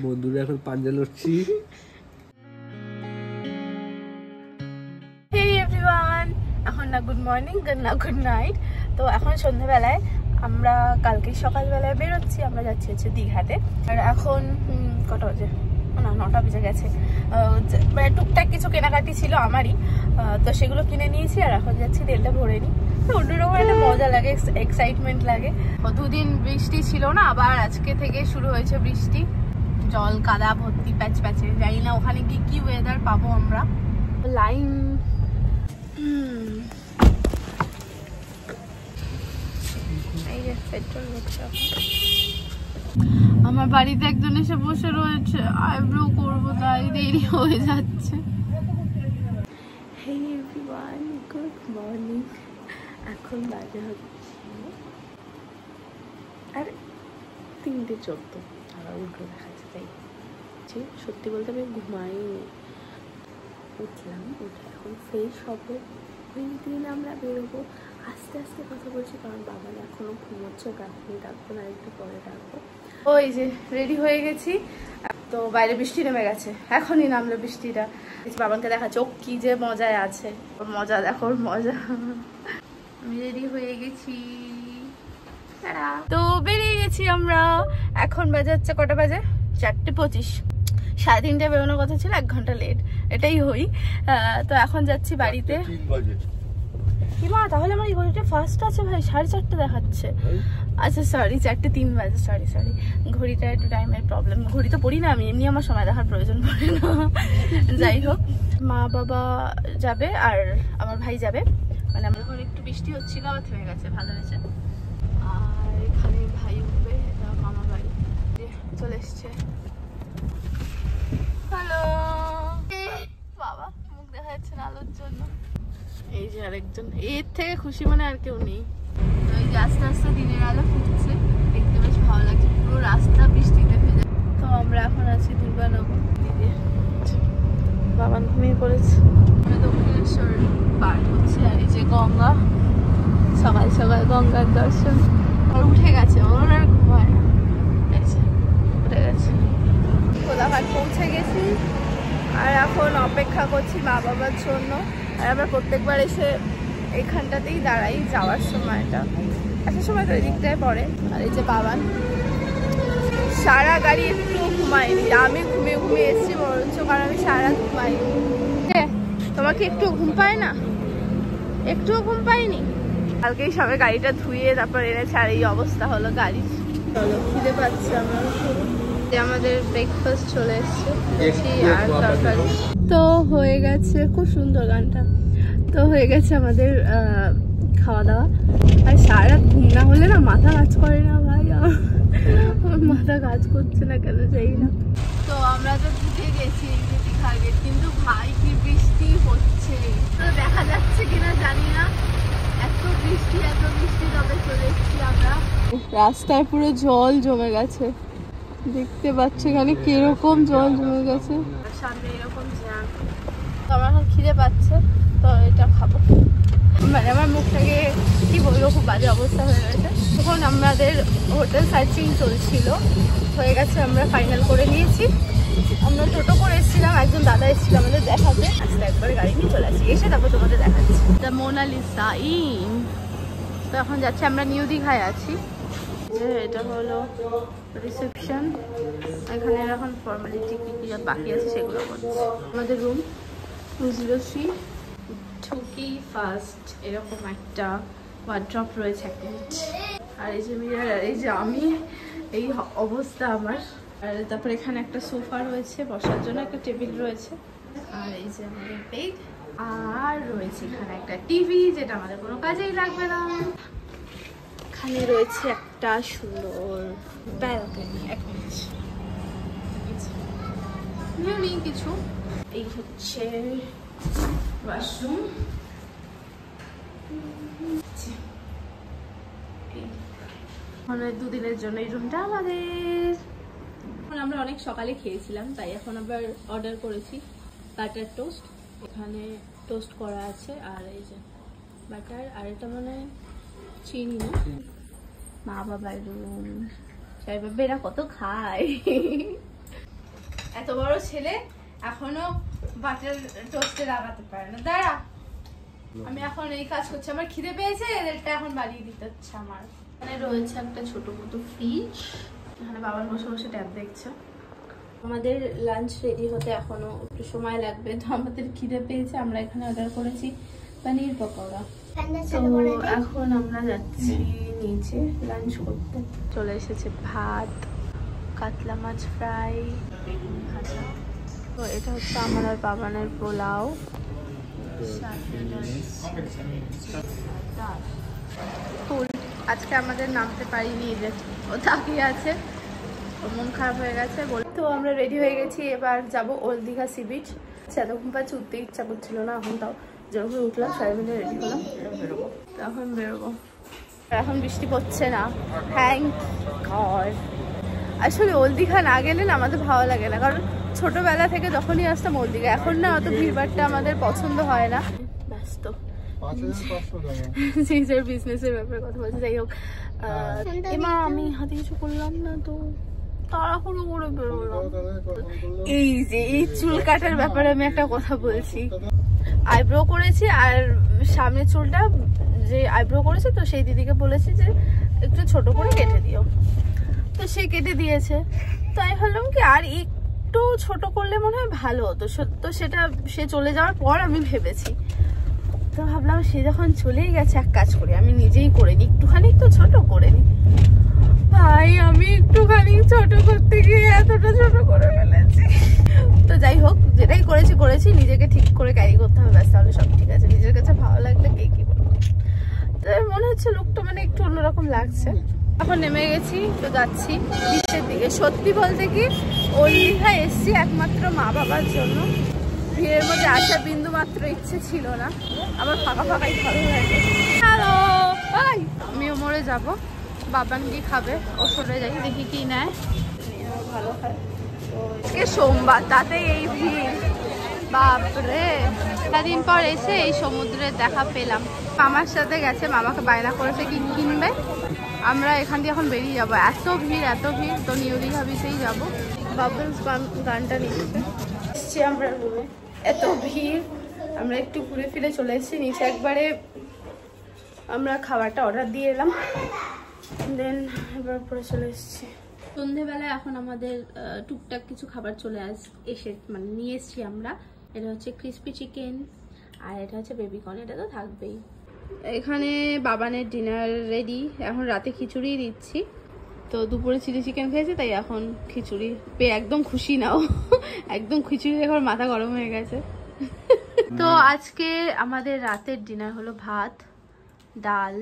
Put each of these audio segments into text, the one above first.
বন্ধুরা এখন পাঞ্জা লড়ছি। হেই এভরিওয়ান, এখন না গুড মর্নিং না গুড নাইট। তো এখন সন্ধ্যাবেলায় আমরা কালকে সকালবেলায় বেরোচ্ছি, আমরা যাচ্ছি হচ্ছে দীঘাতে। আর এখন কটা বাজে? না 9টা বেজে গেছে। টুকটাক কিছু কেনাকাটি ছিল আমারই, তো সেগুলো কিনে নিয়েছি আর এখন যাচ্ছি তেলটা ভরে নিই। অন্যরকম একটা মজা লাগে, এক্সাইটমেন্ট লাগে। দুদিন বৃষ্টি ছিল না, আবার আজকে থেকে শুরু হয়েছে বৃষ্টি। জল কাদা ভর্তি প্যাচ প্যাচে, জানি না ওখানে গিয়ে কি ওয়েদার পাবো আমরা। লাইন এই যে পেট্রোল ভরছে। আমার বাড়িতে একজন এসে বসে রয়েছে, আইব্রো করবো তাই দেরি হয়ে যাচ্ছে। হেই এভরিওয়ান, গুড মর্নিং। এখন বাজে হচ্ছে আর 3:14, আবার উল্টো দেখাচ্ছে। তাই সত্যি বলতে আমি ঘুমাইনি, উঠলাম, উঠে এখন ফ্রেশ হবো, দিন আমরা বেরোবো। আস্তে আস্তে কথা বলছি কারণ বাবা এখনো ঘুমোচ্ছে, এখনই ডাকবো না, একটু পরে ডাকবো। ওই যে রেডি হয়ে গেছি, তো বাইরে বৃষ্টি নেমে গেছে, এখনই নামলো বৃষ্টিটা। বাবাকে দেখাচ্ছে ও কি যে মজায় আছে, ওর মজা দেখো, ওর মজা। আমি রেডি হয়ে গেছি, তো বেরিয়ে গেছি আমরা। এখন বাজে হচ্ছে কটা বাজে? 4:25। 3:30টায় বেরোনোর কথা ছিল, 1 ঘন্টা লেট, এটাই হই। তো এখন যাচ্ছি বাড়িতে। কি মা, তাহলে আমার এই ঘড়িটা ফার্স্ট আছে ভাই, 4:30 দেখাচ্ছে। আচ্ছা সরি, 4:03 বাজে, সরি। ঘড়িটা একটু টাইমের প্রবলেম, ঘড়ি তো পড়ি না আমি, এমনি আমার সময় দেখার প্রয়োজন পড়ে না। যাই হোক, মা বাবা যাবে আর আমার ভাই যাবে। মানে আমরা এখন একটু বৃষ্টি হচ্ছিল, আবার থেমে গেছে, ভালো হয়েছে। আর এখানে ভাই উঠবে, এটা মামা বাড়ি, চলে এসছে। হ্যালো বাবা, মুখ দেখা যাচ্ছে না আলোর জন্য। এই যে আরেকজন, এর থেকে খুশি মানে আর কেউ নেই। এই যে আস্তে আস্তে দিনের আলো ফুটছে, দেখতে বেশ ভালো লাগছে, পুরো রাস্তা বৃষ্টিতে ভেজা। তো আমরা এখন আছি দুর্গানগর। বাবান ঘুমিয়ে পড়েছে, দক্ষিণেশ্বর পার হচ্ছে। আর এই যে গঙ্গা, সকাল সকাল গঙ্গার দর্শন। ওর উঠে গেছে, ওর আর ঘুমায় না, উঠে গেছে। কোলাঘাট পৌঁছে গেছি আর এখন অপেক্ষা করছি মা বাবার জন্য। আর আমরা প্রত্যেকবার এসে এইখানটাতেই দাঁড়াই যাওয়ার সময়টা, আসার সময় তো এই দিকটায় পড়ে। আর এই যে বাবান সারা গাড়ি একটু ঘুমায়নি, আমি ঘুমিয়ে এসেছি বরঞ্চ, কারণ আমি সারা ঘুমাইনি। তোমাকে একটু ঘুম পায় না? একটুও ঘুম পাইনি? কালকেই সবে গাড়িটা ধুয়ে তারপর এনেছে, আর এই অবস্থা হলো গাড়ি। চলো, খিদে পাচ্ছি আমরা। আমাদের ব্রেকফাস্ট চলে এসছে, আর তরকারি তো হয়ে গেছে। খুব সুন্দর গানটা। তো হয়ে গেছে আমাদের খাওয়া দাওয়া। আর সারা ঘুম না হলে না মাথা কাজ করে না ভাই, আমার মাথা কাজ করছে না কেন জানি না। তো আমরা তো ঢুকে গেছি দীঘার গেট, কিন্তু ভাই কি বৃষ্টি হচ্ছে, তো দেখা যাচ্ছে কিনা জানি না। এত বৃষ্টি তবে চলে এসেছি আমরা। রাস্তায় পুরো জল জমে গেছে, দেখতে পাচ্ছি এখানে কিরকম জল জমে গেছে, সামনে এরকম জ্যাম। তো আমার এখন খিদে পাচ্ছে, তো এটা খাবো। মানে আমার মুখটাকে কি বলবো, খুব বাজে অবস্থা হয়ে গেছে। তখন আমাদের হোটেল সার্চিং চলছিল, হয়ে গেছে, আমরা ফাইনাল করে নিয়েছি। আমরা টোটো করে এসেছিলাম, একজন দাদা এসেছিল আমাদের দেখাতে, আসলে একবারে গাড়ি নিয়ে চলে আসি, এসে তারপর তোমাদের দেখাচ্ছি। The Mona Lisa in. তো এখন যাচ্ছি, আমরা নিউ দীঘায় আছি। এটা হলো রিসেপশন, এখানে এখন ফর্মালিটি কি কি বাকি আছে সেগুলো করছি। আমাদের রুম 203, ঢুকি ফার্স্ট এরকম একটা ওয়ার্ড্রপ রয়েছে, এক মিনিট। আর এই যে মিরার, আর এই যে আমি, এই অবস্থা আমার। আর তারপর এখানে একটা সোফা রয়েছে বসার জন্য, একটা টেবিল রয়েছে। আর এই যে আমাদের বেড, আর রয়েছে এখানে একটা টিভি, যেটা আমাদের কোনো কাজেই লাগবে না। এখানে রয়েছে একটা সুন্দর ব্যালকনি, এক মিনিট, নেই কিছু। এই হচ্ছে ওয়াশরুম, মানে 2 দিনের জন্য এই রুমটা আমাদের। এখন আমরা অনেক সকালে খেয়েছিলাম, তাই এখন আবার অর্ডার করেছি বাটার টোস্ট। এখানে টোস্ট করা আছে, আর এই যে বাটার, আর এটা মানে চিনি না। মা বাবার রুম, এরা কত খায়। এত বড় ছেলে এখনো বাটার টোস্টে লাগাতে পারে না। দাঁড়া, আমি এখন এই কাজ করছি, আমার খিদে পেয়েছে, এদেরটা এখন বাড়িয়ে দিতে হচ্ছে আমার। এখানে রয়েছে একটা ছোট মতো ফ্রিজ, এখানে বাবার বসে বসে ট্যাব দেখছে। আমাদের লাঞ্চ রেডি হতে এখনো একটু সময় লাগবে, তো আমাদের খিদে পেয়েছে, আমরা এখানে অর্ডার করেছি পনির পকোড়া। তো এখন আমরা যাচ্ছি নিচে লাঞ্চ করতে। চলে এসেছে ভাত, কাতলা মাছ ফ্রাই, বেগুন ভাজা। তো এটা হচ্ছে আমার আর বাবানের পোলাও, আজকে আমাদের নামতে পারিনি, যে ও তাকিয়ে আছে, ওর মন খারাপ হয়ে গেছে বলে। তো আমরা রেডি হয়ে গেছি, এবার যাব ওল্ড দীঘা সি বিচ। এতক্ষণ পাচ্ছে উঠতে ইচ্ছা করছিল না, এখন তাও যখন উঠলাম সবাই মিলে রেডি হলাম, বেরোবো। এখন বেরোবো, এখন বৃষ্টি পড়ছে না, থ্যাংক গড। আসলে ওল্ড দীঘা না গেলে না আমাদের ভালো লাগে না, কারণ ছোটবেলা থেকে যখনই আসতাম ওল্ড দীঘা, এখন না অত ভিড়ভাড়টা আমাদের পছন্দ হয় না। ব্যস্ত নিজের বিজনেসের ব্যাপারে কথা বলছি। যাই হোক, এমা আমি হাতে কিছু করলাম না, তো তাড়াহুড়ো করে বেরোলাম। এই যে এই চুল কাটার ব্যাপারে আমি একটা কথা বলছি, আইব্রো করেছি আর সামনের চুলটা যে আইব্রো করেছে, তো সেই দিদিকে বলেছি যে একটু ছোট করে কেটে দিও, তো সে কেটে দিয়েছে। তো আমি ভাবলাম কি আর একটু ছোট করলে মনে হয় ভালো হতো, তো সেটা সে চলে যাওয়ার পর আমি ভেবেছি। তো ভাবলাম সে যখন চলেই গেছে, এক কাজ করি আমি নিজেই করে নিই, একটুখানি তো ছোট করে নিই। ভাই আমি একটুখানি ছোট করতে গিয়ে এতটা ছোট করে ফেলেছি। তো যাই হোক, যেটাই করেছি নিজেকে ঠিক করে ক্যারি করতে হবে, ব্যাস, তাহলে সব ঠিক আছে। নিজের কাছে ভালো লাগলে কে কি বলবো। তো মনে হচ্ছে লোকটা মানে একটু অন্যরকম লাগছে। এখন নেমে গেছি, তো যাচ্ছি বিচের দিকে। সত্যি বলতে কি ওল্ড দীঘা এসছি একমাত্র মা বাবার জন্য, ভিড়ের মধ্যে আসার বিন্দু মাত্র ইচ্ছে ছিল না, আমার ফাঁকা ফাঁকাই ভালো লাগে। হ্যালো, আমিও মরে যাব, বাবান কি খাবে, ও সরে যাই, দেখি কি নেয়, ভালো খায়। তো সোমবার, তাতে এই ভিড়, বাপরে। কদিন পর এসে এই সমুদ্রের দেখা পেলাম। মামার সাথে গেছে, মামাকে বায়না করেছে কি কিনবে, আমরা এখান দিয়ে এখন বেরিয়ে যাবো। এত ভিড়, তো নিউ দীঘা বিচেই যাবো। বাবলস গানটা নিচ্ছে, আমরা রুমে এত ভিড়, আমরা একটু ঘুরে ফিরে চলে এসেছি নিচে। একবারে আমরা খাবারটা অর্ডার দিয়ে এলাম, দেন এবার উপরে চলে এসেছি। সন্ধেবেলায় এখন আমাদের টুকটাক কিছু খাবার মানে নিয়ে এসেছি আমরা। এটা হচ্ছে ক্রিসপি চিকেন, আর এটা হচ্ছে বেবিকর্ন, এটা তো থাকবেই। এখানে বাবানের ডিনার রেডি, এখন রাতে খিচুড়ি দিচ্ছি। তো দুপুরে চিলি চিকেন খেয়েছে, তাই এখন খিচুড়ি পেয়ে একদম খুশি নাও, একদম খিচুড়ি দেখে মাথা গরম হয়ে গেছে। তো আজকে আমাদের রাতের ডিনার হলো ভাত, ডাল,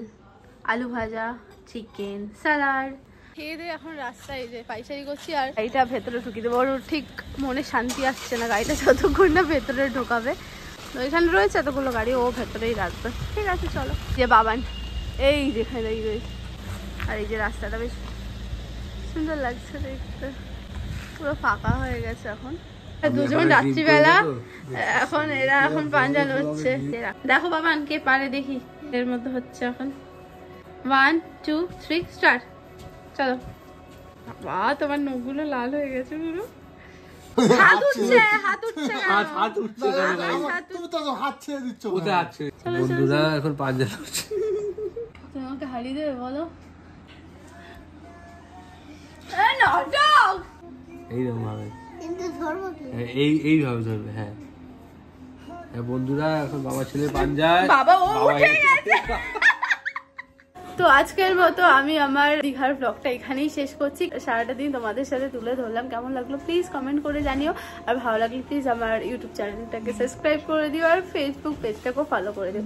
আলু ভাজা, চিকেন, স্যালাড। খেয়ে দিয়ে এখন রাস্তায় যে পাইচারি করছি, আর গাড়িটা ভেতরে ঢুকিয়ে দেবো। ওর ঠিক মনে শান্তি আসছে না, গাড়িটা যতক্ষণ না ভেতরে ঢোকাবে। তো এখানে রয়েছে এতগুলো গাড়ি, ও ভেতরেই রাখবে। ঠিক আছে চলো। যে বাবান এই যেখানে দাঁড়িয়ে রয়েছে, আর এই যে রাস্তাটা বেশ সুন্দর লাগছে দেখতে, পুরো ফাঁকা হয়ে গেছে এখন। দুজন রাত্রিবেলা, এখন এরা এখন পাঞ্জা লড়ছে। দেখো বাবান কে পারে, দেখি এর মধ্যে হচ্ছে এখন। 1 2 3 স্টার্ট। চলো। বাবা তোমার নখগুলো লাল হয়ে গেছে পুরো। হাত উঠছে তুমি তো হাত ছেড়ে দিচ্ছ কোথায় আছে বন্ধুরা, এখন পাঞ্জা লড়ছে। তুমি আমাকে হারিয়ে দেবে বলো? এইরকম ভাবে এইভাবে ধরবে। হ্যাঁ বন্ধুরা, এখন বাবা ছেলে পাঞ্জায়, বাবা উঠে গেছে। তো আজকের মতো আমি আমার দীঘার ব্লগটা এখানেই শেষ করছি। সারাটা দিন তোমাদের সাথে তুলে ধরলাম, কেমন লাগলো প্লিজ কমেন্ট করে জানিও। আর ভালো লাগলে প্লিজ আমার ইউটিউব চ্যানেলটাকে সাবস্ক্রাইব করে দিও, আর ফেসবুক পেজটাকেও ফলো করে দিও।